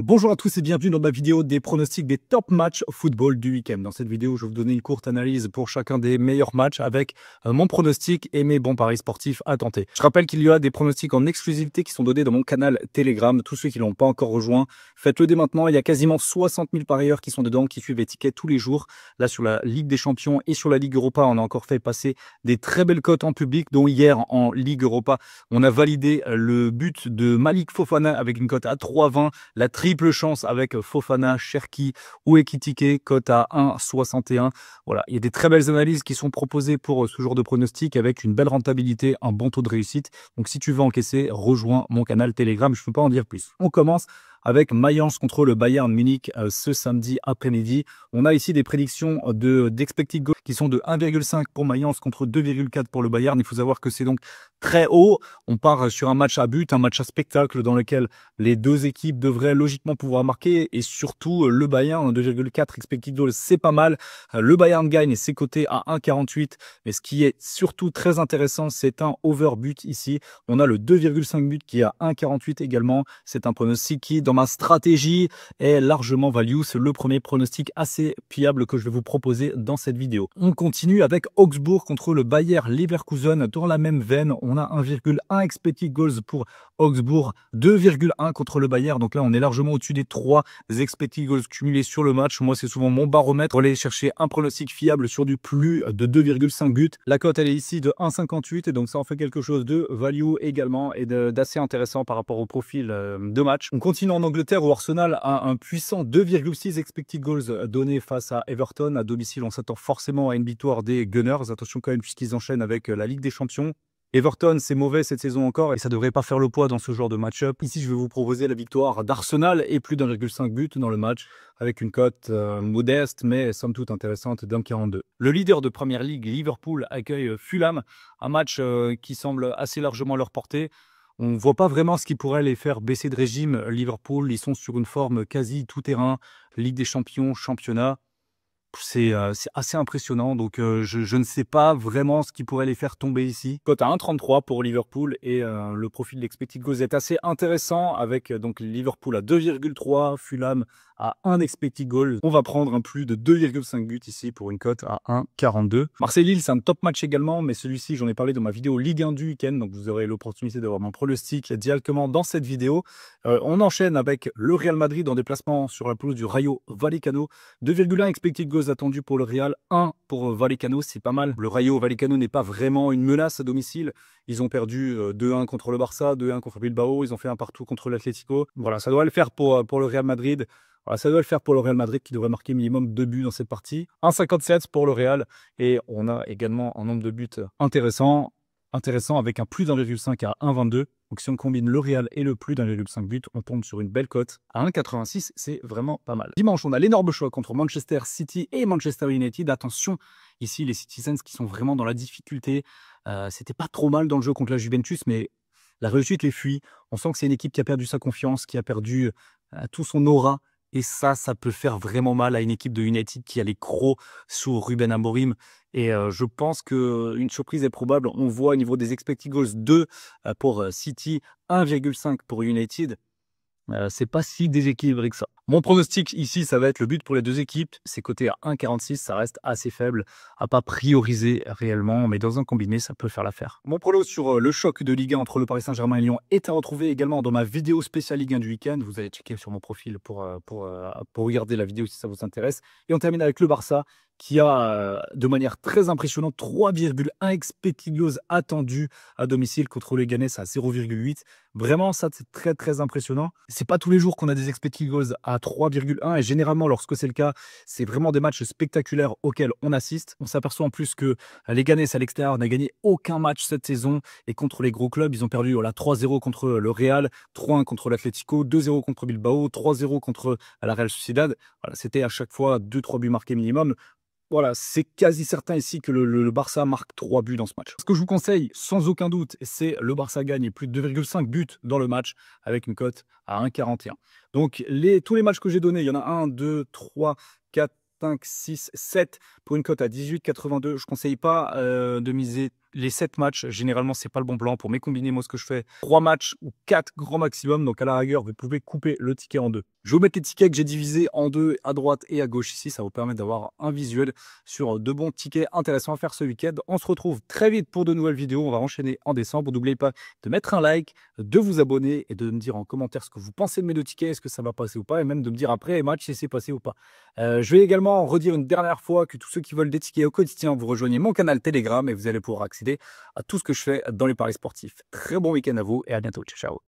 Bonjour à tous et bienvenue dans ma vidéo des pronostics des top matchs football du week-end. Dans cette vidéo, je vais vous donner une courte analyse pour chacun des meilleurs matchs avec mon pronostic et mes bons paris sportifs à tenter. Je rappelle qu'il y a des pronostics en exclusivité qui sont donnés dans mon canal Telegram. Tous ceux qui ne l'ont pas encore rejoint, faites-le dès maintenant. Il y a quasiment 60 000 parieurs qui sont dedans, qui suivent les tickets tous les jours. Là, sur la Ligue des Champions et sur la Ligue Europa, on a encore fait passer des très belles cotes en public, dont hier en Ligue Europa, on a validé le but de Malik Fofana avec une cote à 3,20. La triple chance avec Fofana, Cherki ou Ekitike, cote à 1,61. Voilà, il y a des très belles analyses qui sont proposées pour ce genre de pronostic avec une belle rentabilité, un bon taux de réussite. Donc si tu veux encaisser, rejoins mon canal Telegram, je ne peux pas en dire plus. On commence avec Mayence contre le Bayern Munich ce samedi après-midi. On a ici des prédictions d'expected goals qui sont de 1,5 pour Mayence contre 2,4 pour le Bayern. Il faut savoir que c'est donc très haut. On part sur un match à but, un match à spectacle dans lequel les deux équipes devraient logiquement pouvoir marquer et surtout le Bayern 2,4 expected goals, c'est pas mal. Le Bayern gagne et c'est coté à 1,48. Mais ce qui est surtout très intéressant, c'est un over but ici. On a le 2,5 but qui est à 1,48 également. C'est un pronostic qui, dans ma stratégie, est largement value. C'est le premier pronostic assez fiable que je vais vous proposer dans cette vidéo. On continue avec Augsbourg contre le Bayer Leverkusen. Dans la même veine, on a 1,1 expected goals pour Augsbourg, 2,1 contre le Bayern. Donc là, on est largement au-dessus des 3 expected goals cumulés sur le match. Moi, c'est souvent mon baromètre pour aller chercher un pronostic fiable sur du plus de 2,5 buts. La cote, elle est ici de 1,58 et donc ça en fait quelque chose de value également et d'assez intéressant par rapport au profil de match. On continue en Angleterre où Arsenal a un puissant 2,6 expected goals donné face à Everton. À domicile, on s'attend forcément à une victoire des Gunners. Attention quand même puisqu'ils enchaînent avec la Ligue des Champions. Everton, c'est mauvais cette saison encore et ça devrait pas faire le poids dans ce genre de match-up. Ici, je vais vous proposer la victoire d'Arsenal et plus d'1,5 but dans le match avec une cote modeste mais somme toute intéressante d'1,42. Le leader de Premier League, Liverpool, accueille Fulham, un match qui semble assez largement leur portée. On ne voit pas vraiment ce qui pourrait les faire baisser de régime. Liverpool, ils sont sur une forme quasi tout-terrain, Ligue des Champions, championnat. C'est assez impressionnant, donc je ne sais pas vraiment ce qui pourrait les faire tomber ici. Cote à 1,33 pour Liverpool et le profil de l'expected goals est assez intéressant avec donc Liverpool à 2,3, Fulham à 1 expected goal. On va prendre un plus de 2,5 buts ici pour une cote à 1,42. Marseille-Lille, c'est un top match également, mais celui-ci, j'en ai parlé dans ma vidéo Ligue 1 du week-end, donc vous aurez l'opportunité d'avoir mon pronostic directement dans cette vidéo. On enchaîne avec le Real Madrid en déplacement sur la pelouse du Rayo Vallecano. 2,1 expected goals attendu pour le Real, 1 pour Vallecano, c'est pas mal. Le Rayo Vallecano n'est pas vraiment une menace à domicile. Ils ont perdu 2-1 contre le Barça, 2-1 contre Bilbao, ils ont fait un partout contre l'Atlético. Voilà, ça doit le faire pour le Real Madrid. Voilà, ça doit le faire pour le Real Madrid qui devrait marquer minimum 2 buts dans cette partie. 1,57 pour le Real et on a également un nombre de buts intéressant avec un plus d'1,5 à 1,22. Donc si on combine le Real et le plus d'1,5 but, on tombe sur une belle cote à 1,86, c'est vraiment pas mal. Dimanche, on a l'énorme choix contre Manchester City et Manchester United. Attention, ici les Citizens qui sont vraiment dans la difficulté. C'était pas trop mal dans le jeu contre la Juventus, mais la réussite les fuit. On sent que c'est une équipe qui a perdu sa confiance, qui a perdu tout son aura. Et ça peut faire vraiment mal à une équipe de United qui a les crocs sous Ruben Amorim. Et je pense qu'une surprise est probable. On voit au niveau des expected goals 2 pour City, 1,5 pour United. C'est pas si déséquilibré que ça. Mon pronostic ici, ça va être le but pour les deux équipes. C'est coté à 1,46, ça reste assez faible, à pas prioriser réellement, mais dans un combiné, ça peut faire l'affaire. Mon prono sur le choc de Ligue 1 entre le Paris Saint-Germain et Lyon est à retrouver également dans ma vidéo spéciale Ligue 1 du week-end. Vous allez checker sur mon profil pour regarder la vidéo si ça vous intéresse. Et on termine avec le Barça qui a de manière très impressionnante 3,1 expected goals attendus à domicile contre les Leganés à 0,8. Vraiment, ça c'est très très impressionnant. C'est pas tous les jours qu'on a des expected goals à 3,1 et généralement lorsque c'est le cas, c'est vraiment des matchs spectaculaires auxquels on assiste. On s'aperçoit en plus que les Leganés à l'extérieur n'a gagné aucun match cette saison et contre les gros clubs, ils ont perdu 3-0 contre le Real, 3-1 contre l'Atlético, 2-0 contre Bilbao, 3-0 contre la Real Sociedad. Voilà, c'était à chaque fois 2-3 buts marqués minimum. Voilà, c'est quasi certain ici que le Barça marque 3 buts dans ce match. Ce que je vous conseille, sans aucun doute, c'est le Barça gagne plus de 2,5 buts dans le match avec une cote à 1,41. Donc, tous les matchs que j'ai donnés, il y en a 1, 2, 3, 4, 5, 6, 7 pour une cote à 18,82. Je ne conseille pas de miser Les 7 matchs, généralement, c'est pas le bon plan. Pour mes combinés, moi, ce que je fais, 3 matchs ou 4 grand maximum. Donc, à la rigueur, vous pouvez couper le ticket en deux. Je vais vous mettre les tickets que j'ai divisés en deux, à droite et à gauche ici. Ça vous permet d'avoir un visuel sur de bons tickets intéressants à faire ce week-end. On se retrouve très vite pour de nouvelles vidéos. On va enchaîner en décembre. N'oubliez pas de mettre un like, de vous abonner et de me dire en commentaire ce que vous pensez de mes deux tickets. Est-ce que ça va passer ou pas? Et même de me dire après les matchs si c'est passé ou pas. Je vais également redire une dernière fois que tous ceux qui veulent des tickets au quotidien, vous rejoignez mon canal Telegram et vous allez pouvoir accéder à tout ce que je fais dans les paris sportifs. Très bon week-end à vous et à bientôt. Ciao, ciao.